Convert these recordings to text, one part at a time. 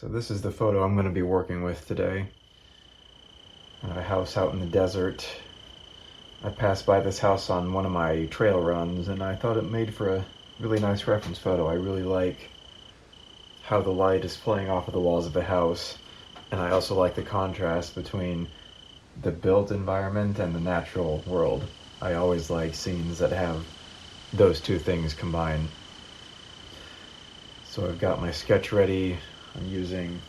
So this is the photo I'm going to be working with today. A house out in the desert. I passed by this house on one of my trail runs and I thought it made for a really nice reference photo. I really like how the light is playing off of the walls of the house, and I also like the contrast between the built environment and the natural world. I always like scenes that have those two things combined. So I've got my sketch ready. I'm using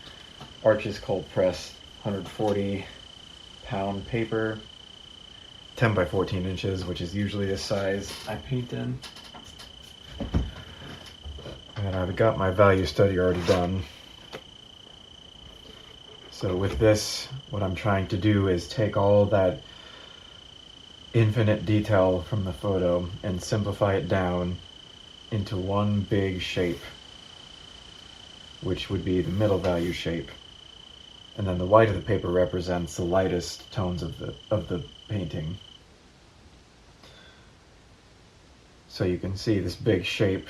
Arches Cold Press 140-pound paper, 10 by 14 inches, which is usually the size I paint in. And I've got my value study already done. So with this, what I'm trying to do is take all that infinite detail from the photo and simplify it down into one big shape, which would be the middle value shape. And then the white of the paper represents the lightest tones of the painting. So you can see this big shape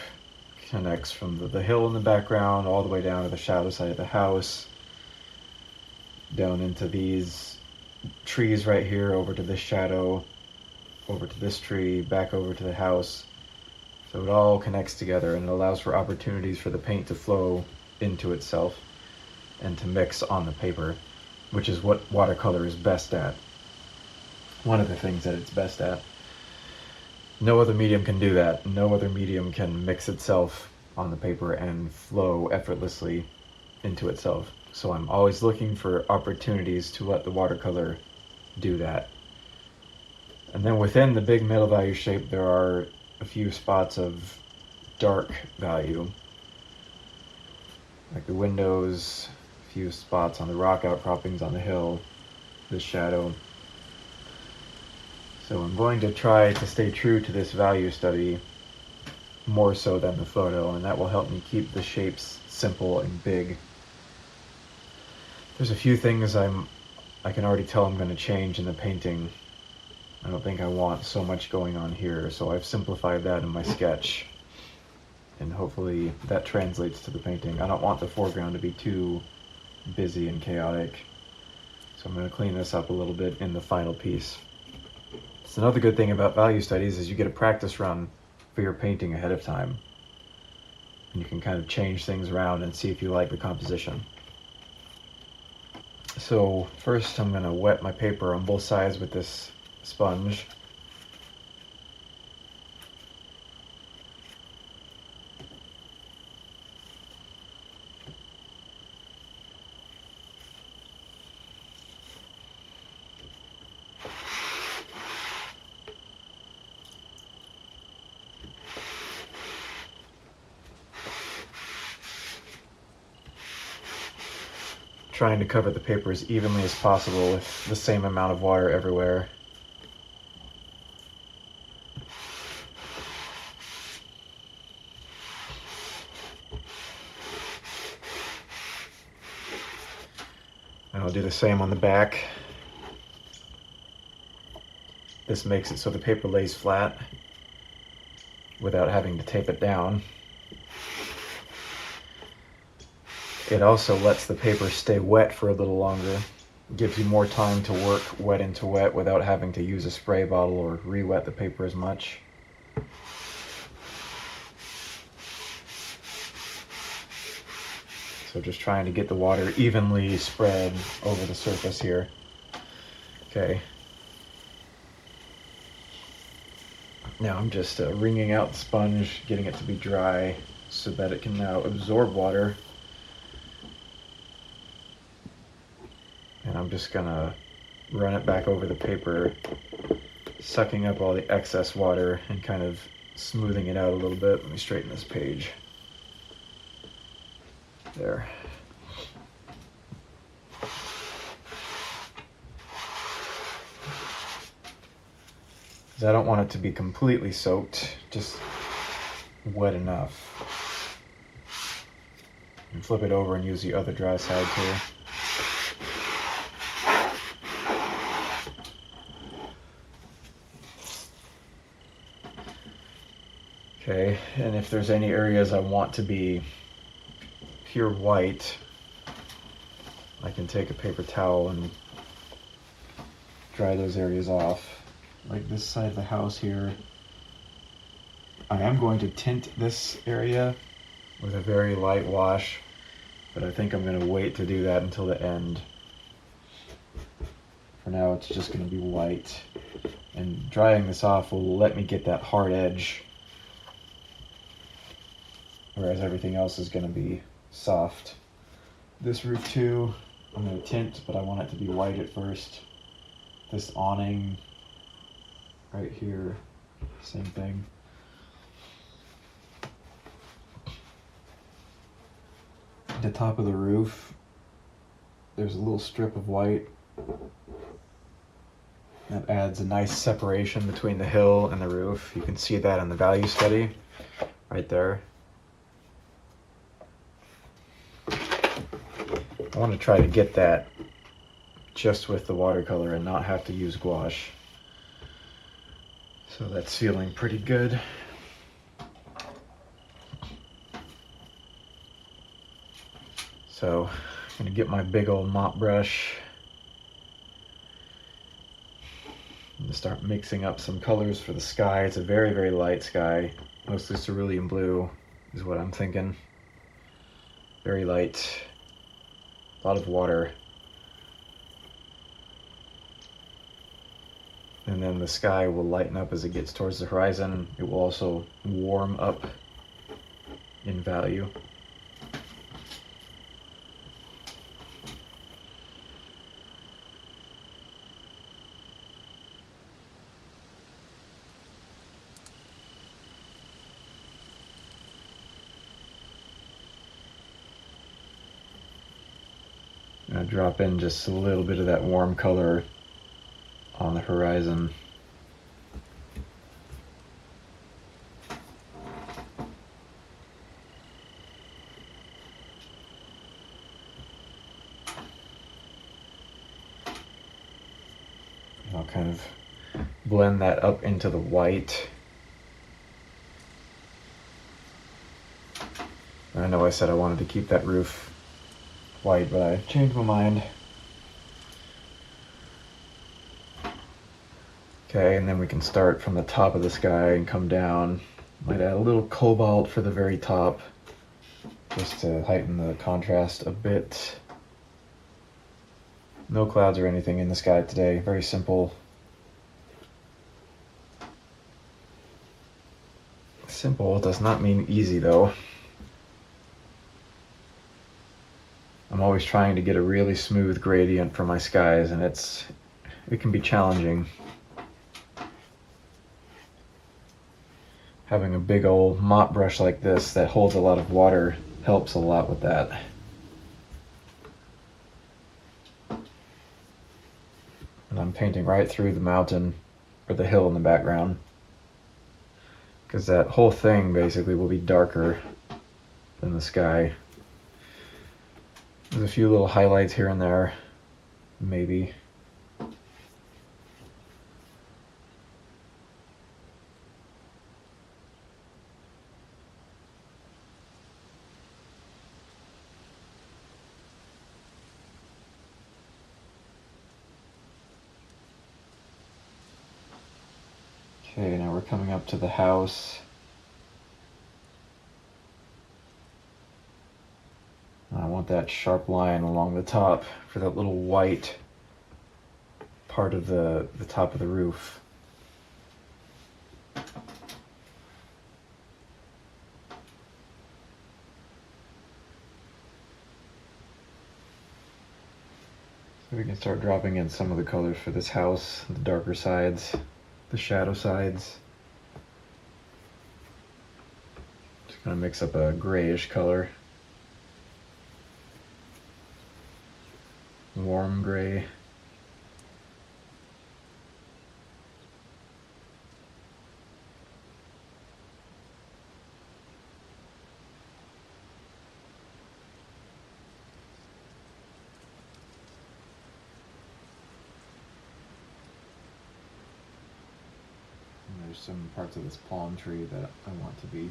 connects from the hill in the background all the way down to the shadow side of the house, down into these trees right here, over to this shadow, over to this tree, back over to the house. So it all connects together and it allows for opportunities for the paint to flow into itself and to mix on the paper, which is what watercolor is best at. One of the things that it's best at. No other medium can do that. No other medium can mix itself on the paper and flow effortlessly into itself. So I'm always looking for opportunities to let the watercolor do that. And then within the big middle value shape, there are a few spots of dark value, like the windows, a few spots on the rock outcroppings on the hill, this shadow. So I'm going to try to stay true to this value study more so than the photo, and that will help me keep the shapes simple and big. There's a few things I can already tell I'm going to change in the painting. I don't think I want so much going on here, so I've simplified that in my sketch, and hopefully that translates to the painting. I don't want the foreground to be too busy and chaotic, so I'm going to clean this up a little bit in the final piece. So another good thing about value studies is you get a practice run for your painting ahead of time, and you can kind of change things around and see if you like the composition. So first I'm going to wet my paper on both sides with this sponge. Trying to cover the paper as evenly as possible with the same amount of water everywhere. And I'll do the same on the back. This makes it so the paper lays flat without having to tape it down. It also lets the paper stay wet for a little longer. It gives you more time to work wet into wet without having to use a spray bottle or re-wet the paper as much. So just trying to get the water evenly spread over the surface here. Okay. Now I'm just wringing out the sponge, getting it to be dry so that it can now absorb water. And I'm just gonna run it back over the paper, sucking up all the excess water and kind of smoothing it out a little bit. Let me straighten this page. There. Because I don't want it to be completely soaked, just wet enough. And flip it over and use the other dry side too. Okay, and if there's any areas I want to be pure white, can take a paper towel and dry those areas off. Like this side of the house here, I am going to tint this area with a very light wash, but I think I'm going to wait to do that until the end. For now, it's just going to be white, and drying this off will let me get that hard edge, whereas everything else is going to be soft. This roof too, I'm going to tint, but I want it to be white at first. This awning right here, same thing. The top of the roof, there's a little strip of white that adds a nice separation between the hill and the roof. You can see that in the value study right there. I want to try to get that just with the watercolor and not have to use gouache. So that's feeling pretty good. So I'm gonna get my big old mop brush and start mixing up some colors for the sky. It's a very, very light sky. Mostly cerulean blue is what I'm thinking. Very light, a lot of water. And then the sky will lighten up as it gets towards the horizon. It will also warm up in value. I'm going to drop in just a little bit of that warm color on the horizon. And I'll kind of blend that up into the white. I know I said I wanted to keep that roof white, but I changed my mind. Okay, and then we can start from the top of the sky and come down. Might add a little cobalt for the very top, just to heighten the contrast a bit. No clouds or anything in the sky today, very simple. Simple does not mean easy though. I'm always trying to get a really smooth gradient for my skies, and it can be challenging. Having a big old mop brush like this that holds a lot of water helps a lot with that. And I'm painting right through the mountain or the hill in the background, because that whole thing basically will be darker than the sky. There's a few little highlights here and there, maybe. Okay, now we're coming up to the house. I want that sharp line along the top for that little white part of the top of the roof. So we can start dropping in some of the colors for this house, the darker sides, the shadow sides. Just gonna mix up a grayish color. Warm gray. And there's some parts of this palm tree that I want to be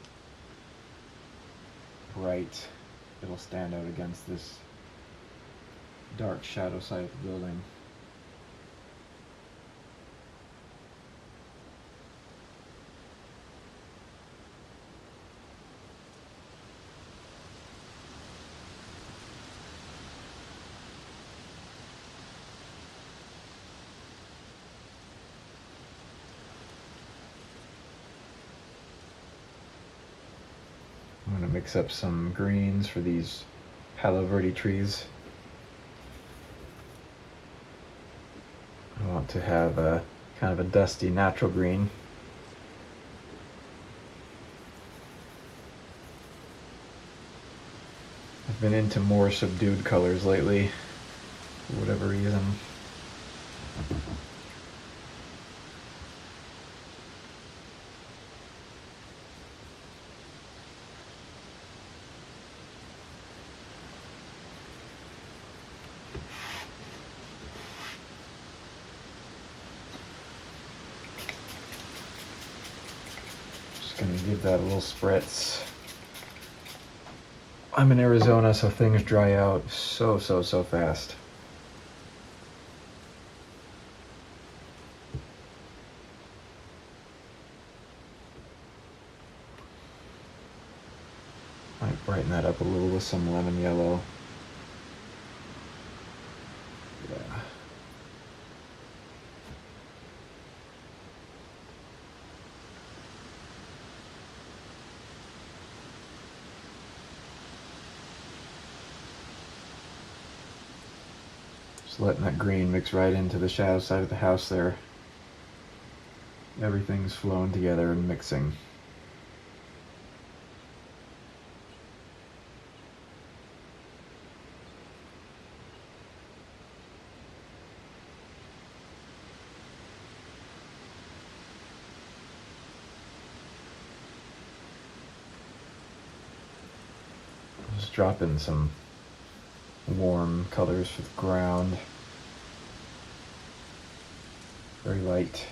bright. It'll stand out against this dark shadow side of the building. I'm going to mix up some greens for these Palo Verde trees. I want to have a kind of a dusty natural green. I've been into more subdued colors lately, for whatever reason. Gonna give that a little spritz. I'm in Arizona, so things dry out so fast. Might brighten that up a little with some lemon yellow. Yeah. Just letting that green mix right into the shadow side of the house there. Everything's flowing together and mixing. Just drop in some warm colors for the ground. Very light.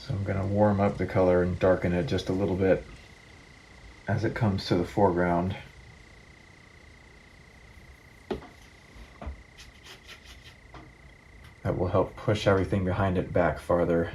So I'm going to warm up the color and darken it just a little bit as it comes to the foreground. That will help push everything behind it back farther.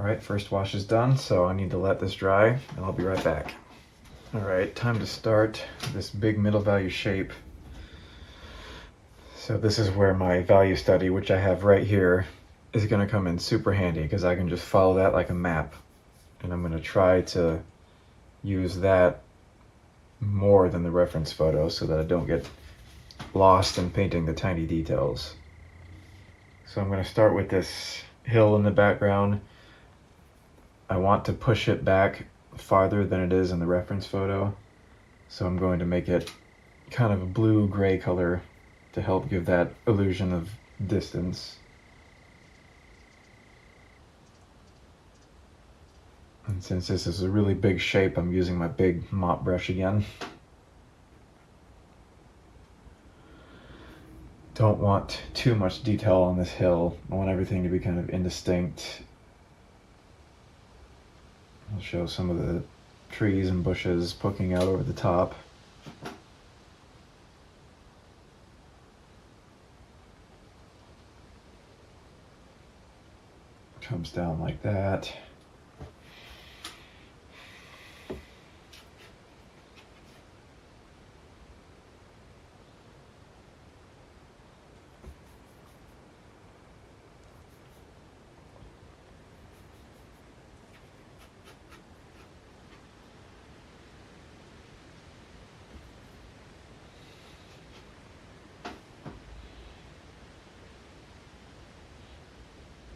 Alright, first wash is done, so I need to let this dry, and I'll be right back. Alright, time to start this big middle value shape. So this is where my value study, which I have right here, is going to come in super handy, because I can just follow that like a map. And I'm going to try to use that more than the reference photo so that I don't get lost in painting the tiny details. So I'm going to start with this hill in the background. I want to push it back farther than it is in the reference photo, so I'm going to make it kind of a blue-gray color to help give that illusion of distance. And since this is a really big shape, I'm using my big mop brush again. Don't want too much detail on this hill. I want everything to be kind of indistinct. I'll show some of the trees and bushes poking out over the top. Comes down like that.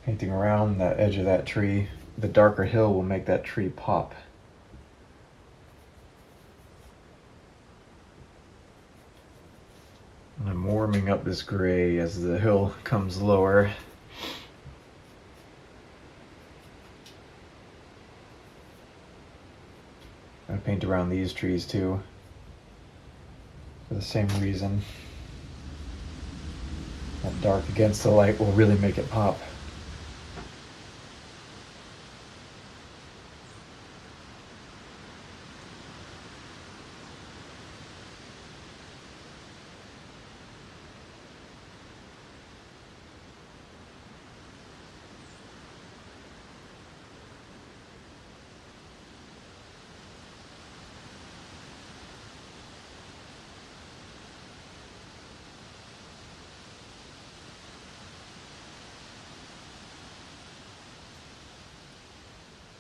Painting around the edge of that tree. The darker hill will make that tree pop. And I'm warming up this gray as the hill comes lower. I paint around these trees too, for the same reason. That dark against the light will really make it pop.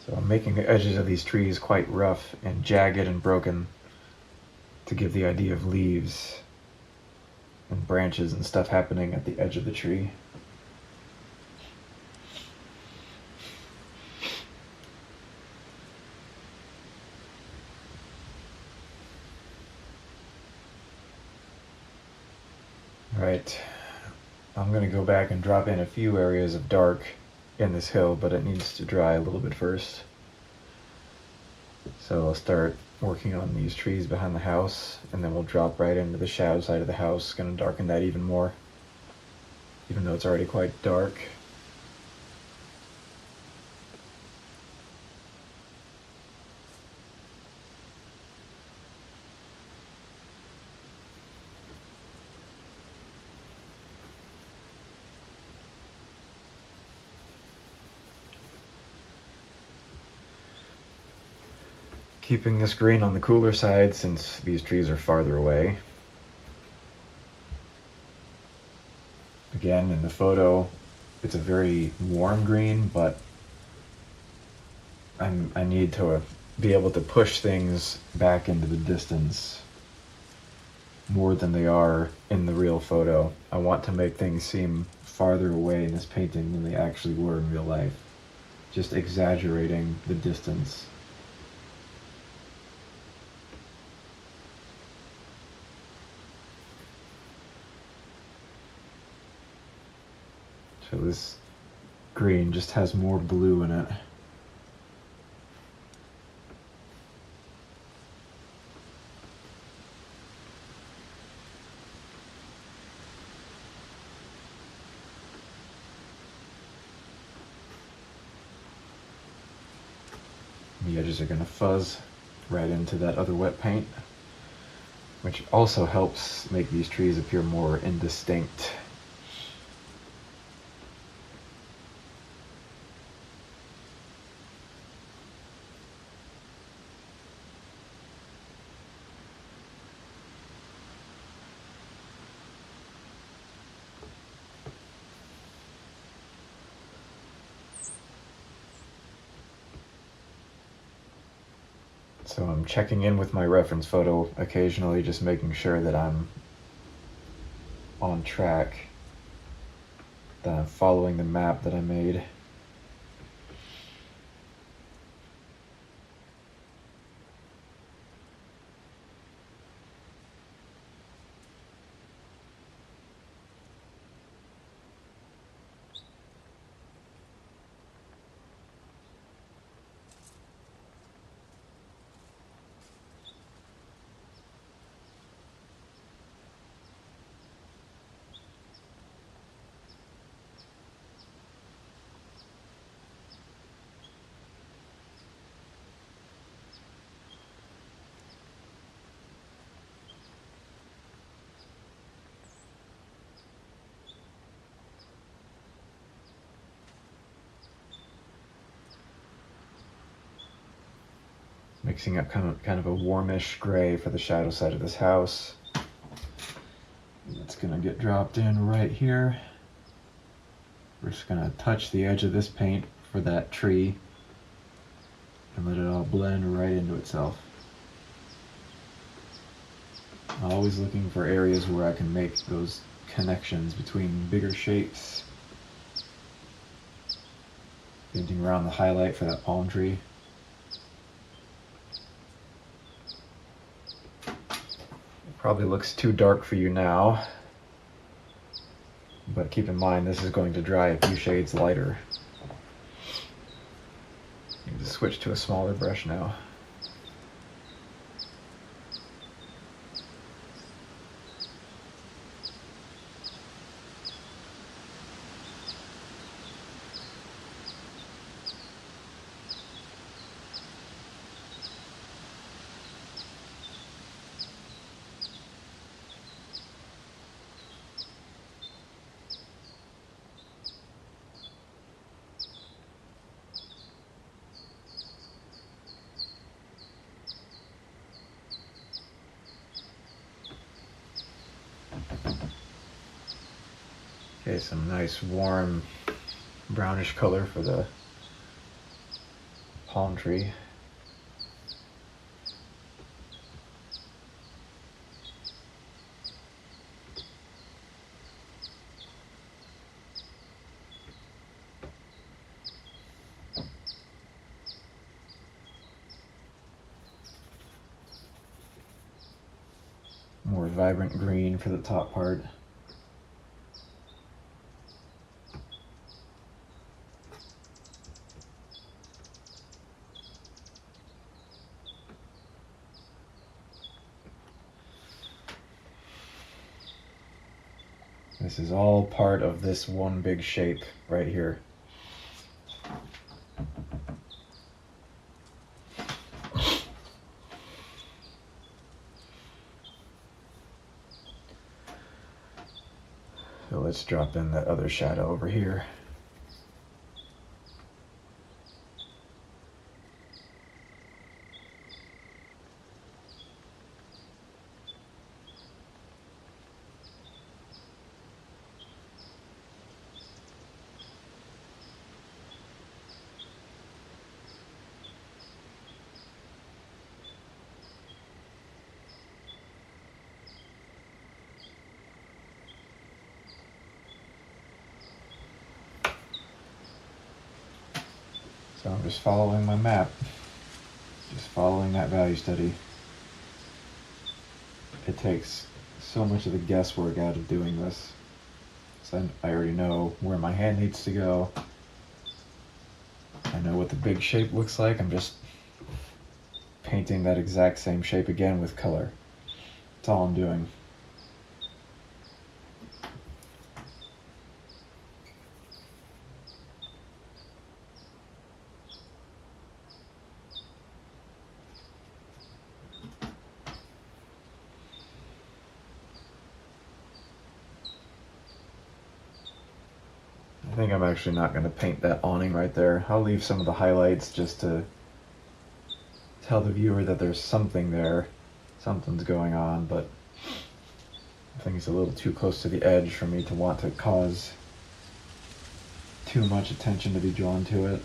So I'm making the edges of these trees quite rough and jagged and broken to give the idea of leaves and branches and stuff happening at the edge of the tree. Right, I'm gonna go back and drop in a few areas of dark in this hill, but it needs to dry a little bit first. So I'll start working on these trees behind the house, and then we'll drop right into the shadow side of the house. Gonna darken that even more, even though it's already quite dark. Keeping this green on the cooler side since these trees are farther away. Again, in the photo, it's a very warm green, but I need to be able to push things back into the distance more than they are in the real photo. I want to make things seem farther away in this painting than they actually were in real life. Just exaggerating the distance. So this green just has more blue in it. The edges are going to fuzz right into that other wet paint, which also helps make these trees appear more indistinct. So I'm checking in with my reference photo occasionally, just making sure that I'm on track, that I'm following the map that I made. Mixing up kind of a warmish gray for the shadow side of this house. It's gonna get dropped in right here. We're just gonna touch the edge of this paint for that tree and let it all blend right into itself. Always looking for areas where I can make those connections between bigger shapes. Painting around the highlight for that palm tree. It probably looks too dark for you now, but keep in mind this is going to dry a few shades lighter. Need to switch to a smaller brush now. Okay, some nice warm brownish color for the palm tree. More vibrant green for the top part. This is all part of this one big shape right here. So let's drop in that other shadow over here. So I'm just following my map, just following that value study. It takes so much of the guesswork out of doing this. So I already know where my hand needs to go. I know what the big shape looks like. I'm just painting that exact same shape again with color. That's all I'm doing. I think I'm actually not going to paint that awning right there. I'll leave some of the highlights just to tell the viewer that there's something there, something's going on, but I think it's a little too close to the edge for me to want to cause too much attention to be drawn to it.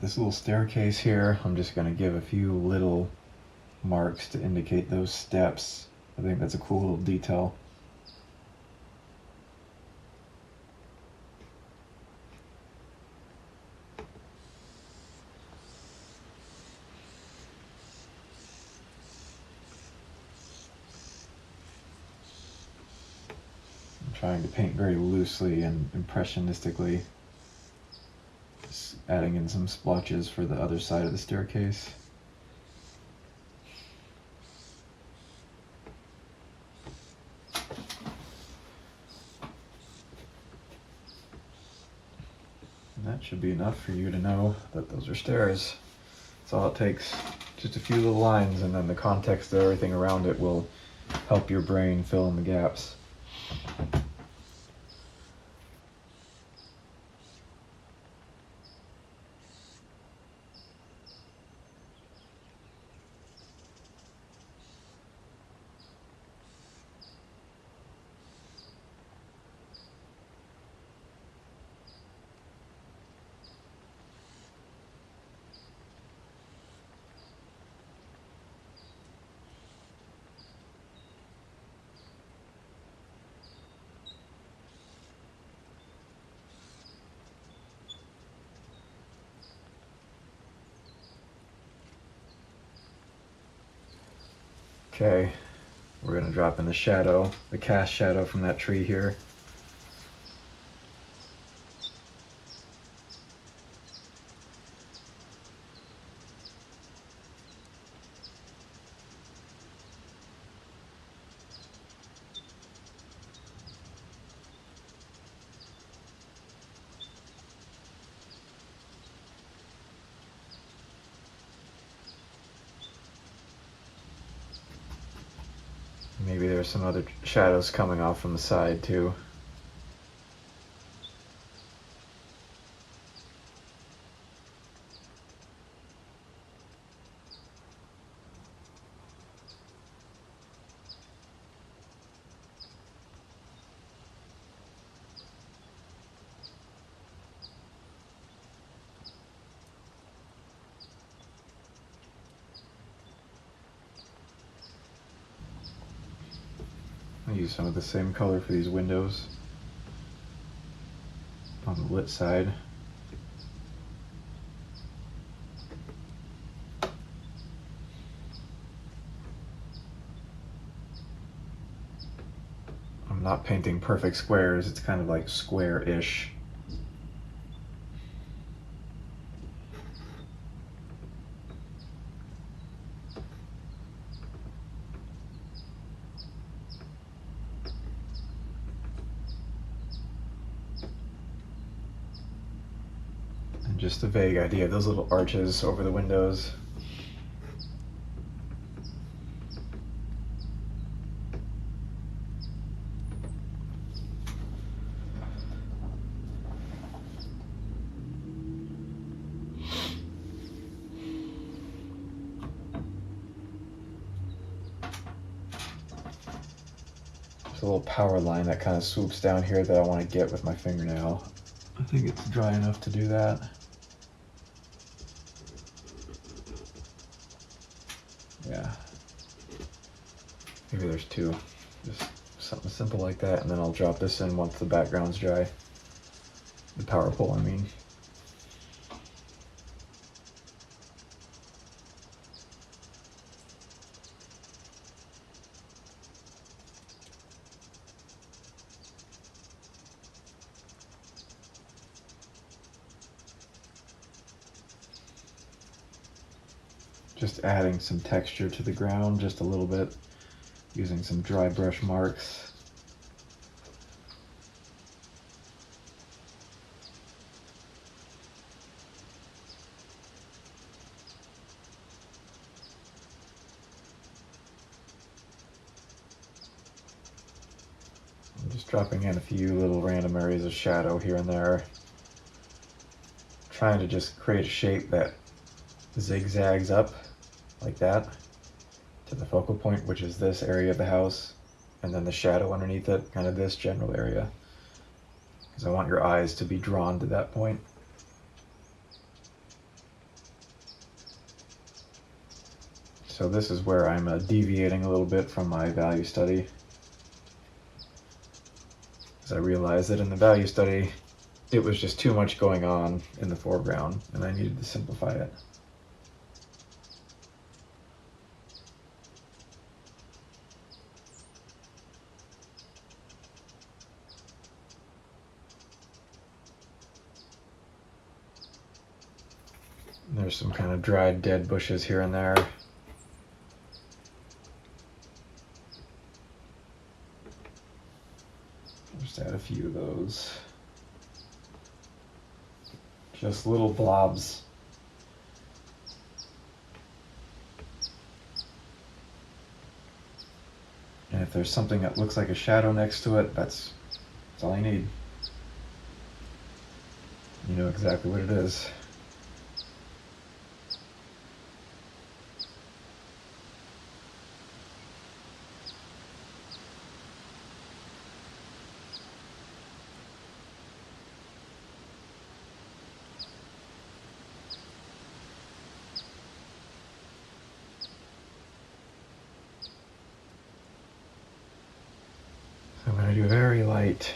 this little staircase here. I'm just going to give a few little marks to indicate those steps. I think that's a cool little detail. I'm trying to paint very loosely and impressionistically, just adding in some splotches for the other side of the staircase. And that should be enough for you to know that those are stairs. That's all it takes. Just a few little lines, and then the context of everything around it will help your brain fill in the gaps. Okay, we're going to drop in the shadow, the cast shadow from that tree here. Maybe there's some other shadows coming off from the side too. I use some of the same color for these windows on the lit side. I'm not painting perfect squares, it's kind of like square-ish. Just a vague idea, those little arches over the windows. There's a little power line that kind of swoops down here that I want to get with my fingernail. I think it's dry enough to do that. Yeah. Maybe there's two. Just something simple like that, and then I'll drop this in once the background's dry. The power pole, I mean. Just adding some texture to the ground, just a little bit, using some dry brush marks. I'm just dropping in a few little random areas of shadow here and there, trying to just create a shape that zigzags up like that to the focal point, which is this area of the house, and then the shadow underneath it, kind of this general area, because I want your eyes to be drawn to that point. So this is where I'm deviating a little bit from my value study. Because I realized that in the value study, it was just too much going on in the foreground, and I needed to simplify it. There's some kind of dried dead bushes here and there. Just add a few of those. Just little blobs. And if there's something that looks like a shadow next to it, that's all you need. You know exactly what it is. I'm going to do a very light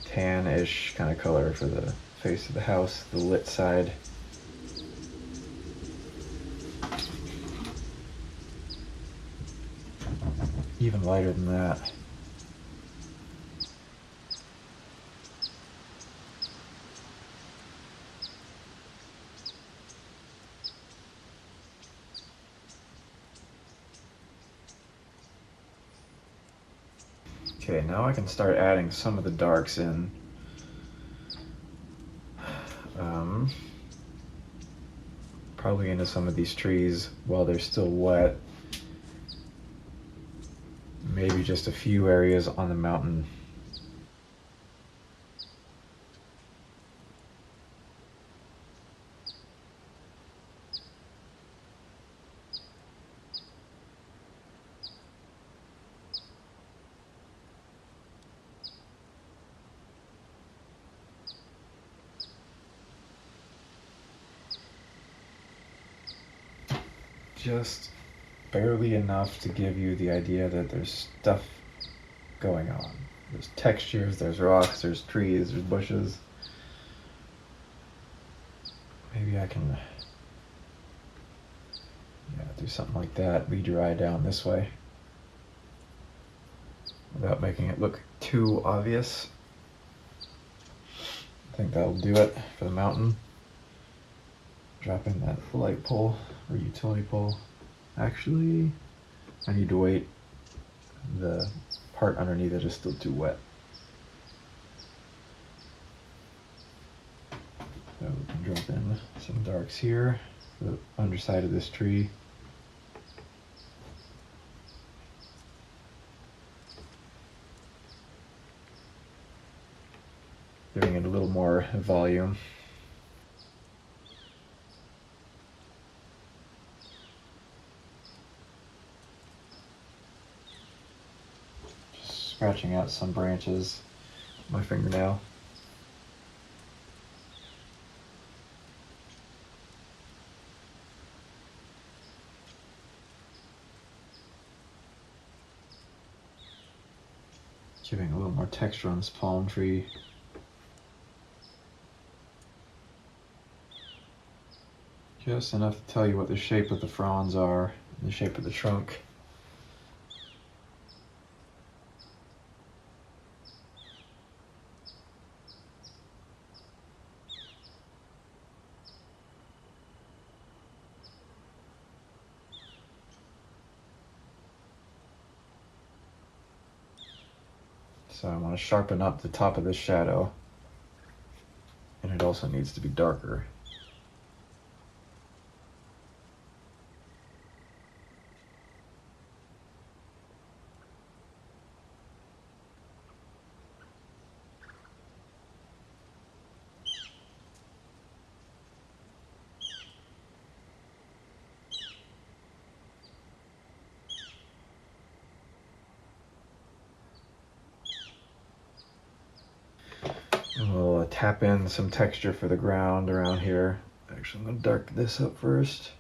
tan-ish kind of color for the face of the house, the lit side. Even lighter than that. Okay, now I can start adding some of the darks in. Probably into some of these trees while they're still wet. Maybe just a few areas on the mountain. Just barely enough to give you the idea that there's stuff going on. There's textures, there's rocks, there's trees, there's bushes. Maybe I can do something like that, lead your eye down this way without making it look too obvious. I think that'll do it for the mountain. Drop in that light pole or utility pole. Actually, I need to wait. The part underneath it is still too wet. So we can drop in some darks here, the underside of this tree. Giving it a little more volume. Just scratching out some branches with my fingernail. Giving a little more texture on this palm tree. Just enough to tell you what the shape of the fronds are, and the shape of the trunk. So I want to sharpen up the top of this shadow, and it also needs to be darker. And we'll tap in some texture for the ground around here. Actually, I'm going to darken this up first.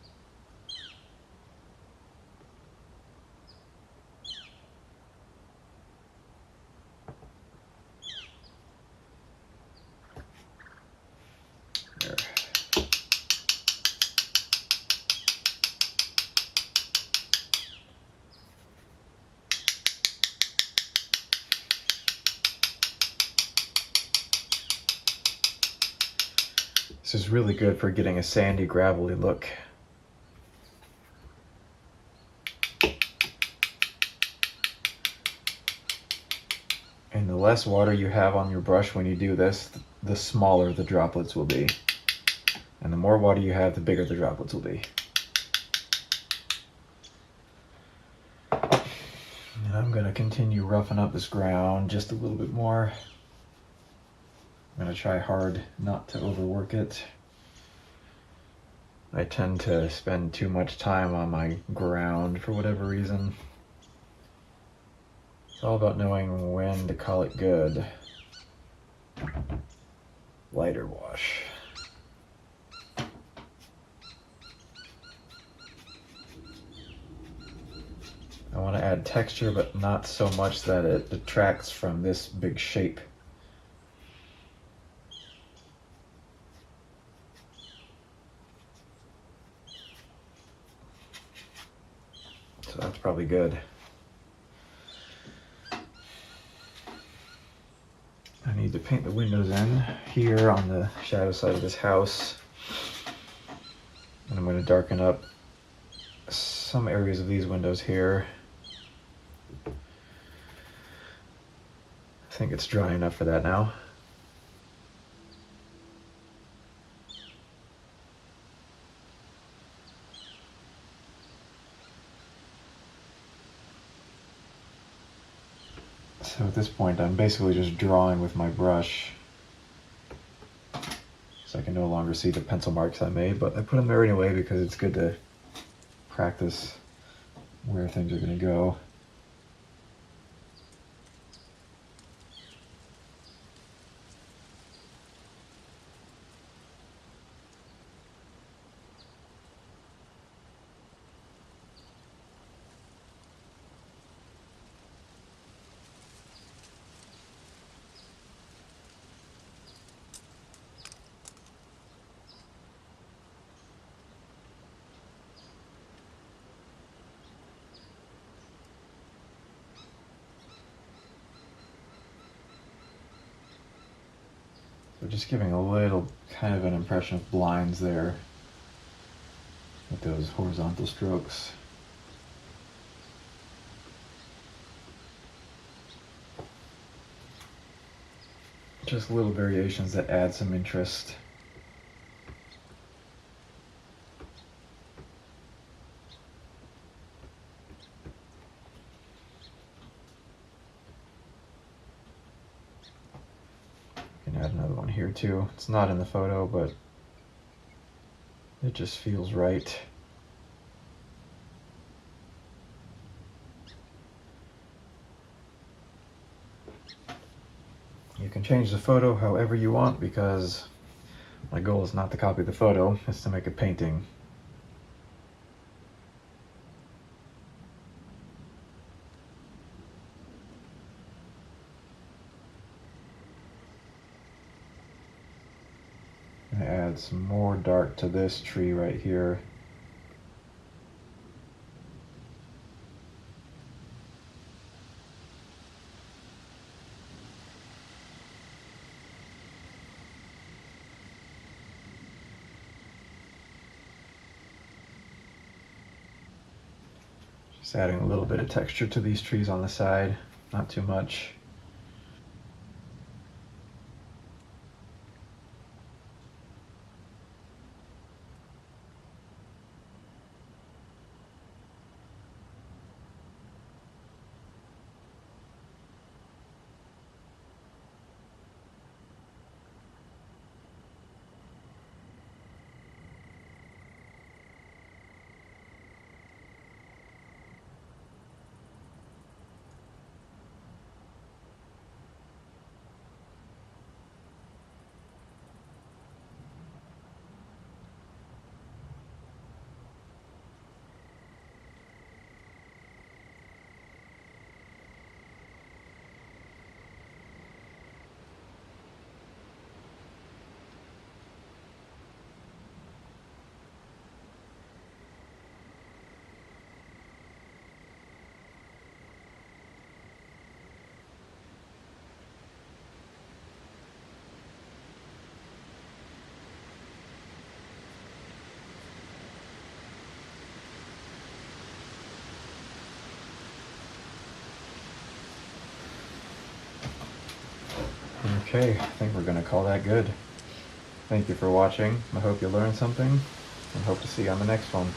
This is really good for getting a sandy, gravelly look. And the less water you have on your brush when you do this, the smaller the droplets will be. And the more water you have, the bigger the droplets will be. And I'm going to continue roughing up this ground just a little bit more. I'm going to try hard not to overwork it. I tend to spend too much time on my ground for whatever reason. It's all about knowing when to call it good. Lighter wash. I want to add texture, but not so much that it detracts from this big shape. So that's probably good. I need to paint the windows in here on the shadow side of this house. And I'm going to darken up some areas of these windows here. I think it's dry enough for that now. So at this point, I'm basically just drawing with my brush. So I can no longer see the pencil marks I made, but I put them there anyway because it's good to practice where things are going to go. So just giving a little kind of an impression of blinds there with those horizontal strokes. Just little variations that add some interest. I can add another one here too. It's not in the photo, but it just feels right. You can change the photo however you want because my goal is not to copy the photo, it's to make a painting. I'm going to add some more dark to this tree right here. Just adding a little bit of texture to these trees on the side, not too much. Okay, I think we're gonna call that good. Thank you for watching. I hope you learned something, and hope to see you on the next one.